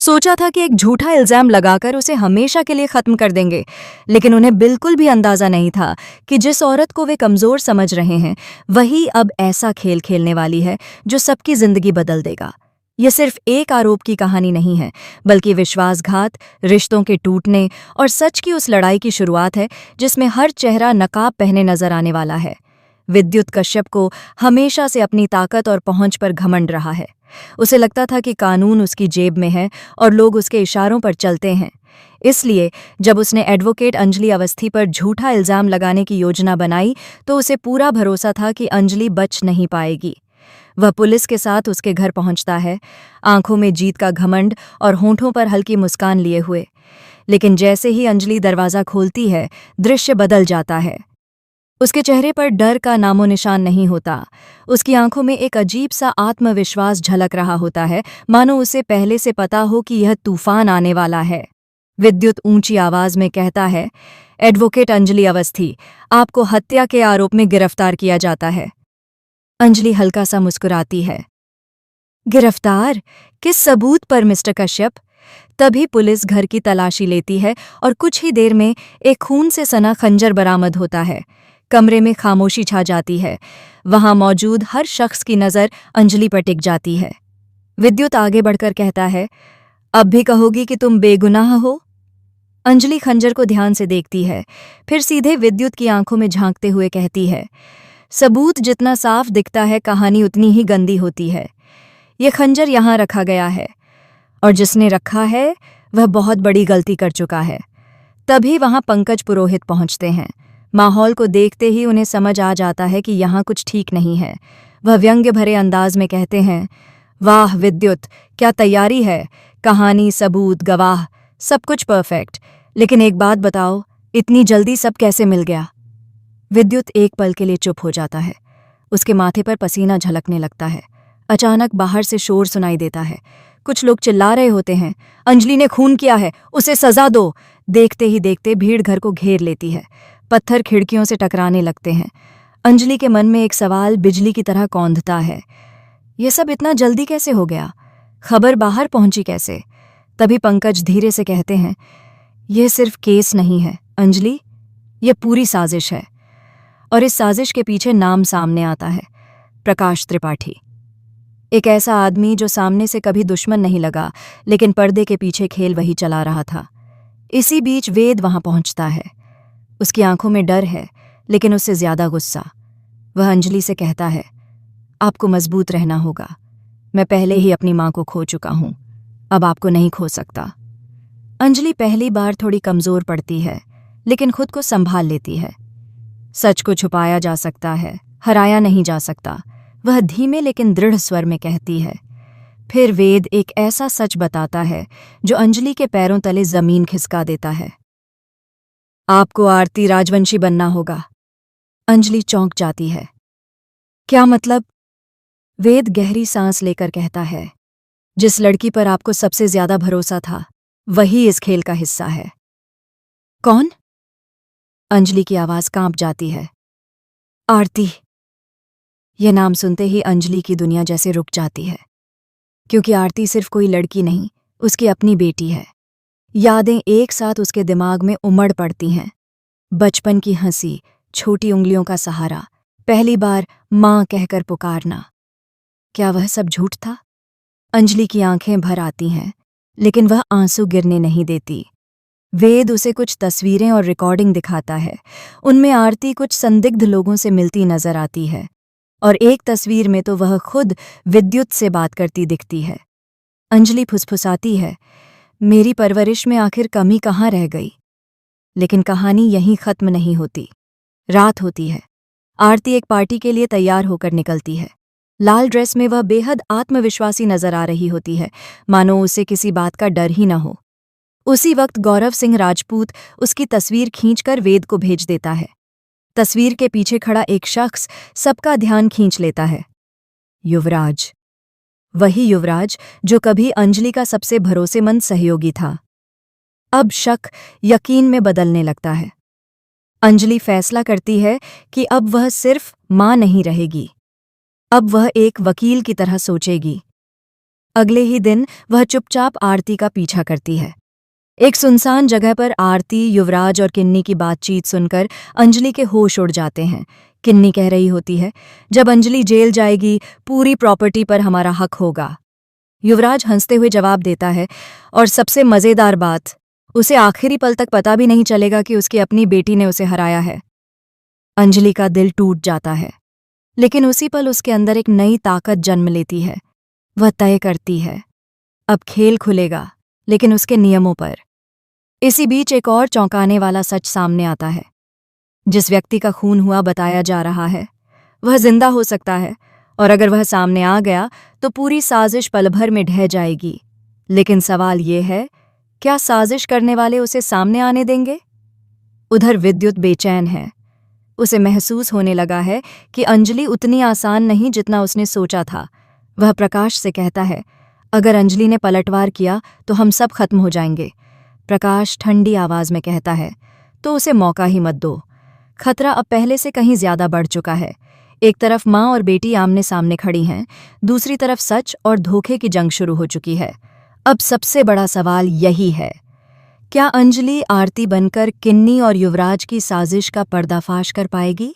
सोचा था कि एक झूठा इल्जाम लगाकर उसे हमेशा के लिए खत्म कर देंगे, लेकिन उन्हें बिल्कुल भी अंदाजा नहीं था कि जिस औरत को वे कमजोर समझ रहे हैं वही अब ऐसा खेल खेलने वाली है जो सबकी जिंदगी बदल देगा। यह सिर्फ एक आरोप की कहानी नहीं है, बल्कि विश्वासघात, रिश्तों के टूटने और सच की उस लड़ाई की शुरुआत है जिसमें हर चेहरा नकाब पहने नजर आने वाला है। विद्युत कश्यप को हमेशा से अपनी ताकत और पहुंच पर घमंड रहा है। उसे लगता था कि कानून उसकी जेब में है और लोग उसके इशारों पर चलते हैं। इसलिए जब उसने एडवोकेट अंजलि अवस्थी पर झूठा इल्जाम लगाने की योजना बनाई तो उसे पूरा भरोसा था कि अंजलि बच नहीं पाएगी। वह पुलिस के साथ उसके घर पहुंचता है, आंखों में जीत का घमंड और होंठों पर हल्की मुस्कान लिए हुए। लेकिन जैसे ही अंजलि दरवाज़ा खोलती है, दृश्य बदल जाता है। उसके चेहरे पर डर का नामो निशान नहीं होता। उसकी आंखों में एक अजीब सा आत्मविश्वास झलक रहा होता है, मानो उसे पहले से पता हो कि यह तूफान आने वाला है। विद्युत ऊंची आवाज में कहता है, एडवोकेट अंजलि अवस्थी, आपको हत्या के आरोप में गिरफ्तार किया जाता है। अंजलि हल्का सा मुस्कुराती है। गिरफ्तार? किस सबूत पर मिस्टर कश्यप? तभी पुलिस घर की तलाशी लेती है और कुछ ही देर में एक खून से सना खंजर बरामद होता है। कमरे में खामोशी छा जाती है। वहां मौजूद हर शख्स की नज़र अंजलि पर टिक जाती है। विद्युत आगे बढ़कर कहता है, अब भी कहोगी कि तुम बेगुनाह हो? अंजलि खंजर को ध्यान से देखती है, फिर सीधे विद्युत की आंखों में झांकते हुए कहती है, सबूत जितना साफ दिखता है कहानी उतनी ही गंदी होती है। ये खंजर यहाँ रखा गया है और जिसने रखा है वह बहुत बड़ी गलती कर चुका है। तभी वहां पंकज पुरोहित पहुंचते हैं। माहौल को देखते ही उन्हें समझ आ जाता है कि यहाँ कुछ ठीक नहीं है। वह व्यंग्य भरे अंदाज में कहते हैं, वाह विद्युत, क्या तैयारी है! कहानी, सबूत, गवाह, सब कुछ परफेक्ट। लेकिन एक बात बताओ, इतनी जल्दी सब कैसे मिल गया? विद्युत एक पल के लिए चुप हो जाता है। उसके माथे पर पसीना झलकने लगता है। अचानक बाहर से शोर सुनाई देता है। कुछ लोग चिल्ला रहे होते हैं, अंजलि ने खून किया है, उसे सजा दो। देखते ही देखते भीड़ घर को घेर लेती है। पत्थर खिड़कियों से टकराने लगते हैं। अंजलि के मन में एक सवाल बिजली की तरह कौंधता है, यह सब इतना जल्दी कैसे हो गया? खबर बाहर पहुंची कैसे? तभी पंकज धीरे से कहते हैं, यह सिर्फ केस नहीं है अंजलि, यह पूरी साजिश है। और इस साजिश के पीछे नाम सामने आता है, प्रकाश त्रिपाठी। एक ऐसा आदमी जो सामने से कभी दुश्मन नहीं लगा, लेकिन पर्दे के पीछे खेल वही चला रहा था। इसी बीच वेद वहां पहुंचता है। उसकी आंखों में डर है, लेकिन उससे ज्यादा गुस्सा। वह अंजलि से कहता है, आपको मजबूत रहना होगा। मैं पहले ही अपनी मां को खो चुका हूं, अब आपको नहीं खो सकता। अंजलि पहली बार थोड़ी कमजोर पड़ती है, लेकिन खुद को संभाल लेती है। सच को छुपाया जा सकता है, हराया नहीं जा सकता, वह धीमे लेकिन दृढ़ स्वर में कहती है। फिर वेद एक ऐसा सच बताता है जो अंजलि के पैरों तले जमीन खिसका देता है। आपको आरती राजवंशी बनना होगा। अंजलि चौंक जाती है। क्या मतलब? वेद गहरी सांस लेकर कहता है, जिस लड़की पर आपको सबसे ज्यादा भरोसा था वही इस खेल का हिस्सा है। कौन? अंजलि की आवाज कांप जाती है। आरती। यह नाम सुनते ही अंजलि की दुनिया जैसे रुक जाती है, क्योंकि आरती सिर्फ कोई लड़की नहीं, उसकी अपनी बेटी है। यादें एक साथ उसके दिमाग में उमड़ पड़ती हैं। बचपन की हंसी, छोटी उंगलियों का सहारा, पहली बार मां कहकर पुकारना। क्या वह सब झूठ था? अंजलि की आंखें भर आती हैं, लेकिन वह आंसू गिरने नहीं देती। वेद उसे कुछ तस्वीरें और रिकॉर्डिंग दिखाता है। उनमें आरती कुछ संदिग्ध लोगों से मिलती नजर आती है, और एक तस्वीर में तो वह खुद विद्युत से बात करती दिखती है। अंजलि फुसफुसाती है, मेरी परवरिश में आखिर कमी कहाँ रह गई? लेकिन कहानी यहीं खत्म नहीं होती। रात होती है। आरती एक पार्टी के लिए तैयार होकर निकलती है। लाल ड्रेस में वह बेहद आत्मविश्वासी नजर आ रही होती है, मानो उसे किसी बात का डर ही न हो। उसी वक्त गौरव सिंह राजपूत उसकी तस्वीर खींचकर वेद को भेज देता है। तस्वीर के पीछे खड़ा एक शख्स सबका ध्यान खींच लेता है, युवराज। वही युवराज जो कभी अंजलि का सबसे भरोसेमंद सहयोगी था। अब शक यकीन में बदलने लगता है। अंजलि फैसला करती है कि अब वह सिर्फ मां नहीं रहेगी, अब वह एक वकील की तरह सोचेगी। अगले ही दिन वह चुपचाप आरती का पीछा करती है। एक सुनसान जगह पर आरती, युवराज और किन्नी की बातचीत सुनकर अंजलि के होश उड़ जाते हैं। किन्नी कह रही होती है, जब अंजलि जेल जाएगी पूरी प्रॉपर्टी पर हमारा हक होगा। युवराज हंसते हुए जवाब देता है, और सबसे मजेदार बात, उसे आखिरी पल तक पता भी नहीं चलेगा कि उसकी अपनी बेटी ने उसे हराया है। अंजलि का दिल टूट जाता है, लेकिन उसी पल उसके अंदर एक नई ताकत जन्म लेती है। वह तय करती है, अब खेल खुलेगा, लेकिन उसके नियमों पर। इसी बीच एक और चौंकाने वाला सच सामने आता है। जिस व्यक्ति का खून हुआ बताया जा रहा है, वह जिंदा हो सकता है, और अगर वह सामने आ गया तो पूरी साजिश पल भर में ढह जाएगी। लेकिन सवाल ये है, क्या साजिश करने वाले उसे सामने आने देंगे? उधर विद्युत बेचैन है। उसे महसूस होने लगा है कि अंजलि उतनी आसान नहीं जितना उसने सोचा था। वह प्रकाश से कहता है, अगर अंजलि ने पलटवार किया तो हम सब खत्म हो जाएंगे। प्रकाश ठंडी आवाज में कहता है, तो उसे मौका ही मत दो। खतरा अब पहले से कहीं ज्यादा बढ़ चुका है। एक तरफ माँ और बेटी आमने सामने खड़ी हैं, दूसरी तरफ सच और धोखे की जंग शुरू हो चुकी है। अब सबसे बड़ा सवाल यही है, क्या अंजलि आरती बनकर किन्नी और युवराज की साजिश का पर्दाफाश कर पाएगी?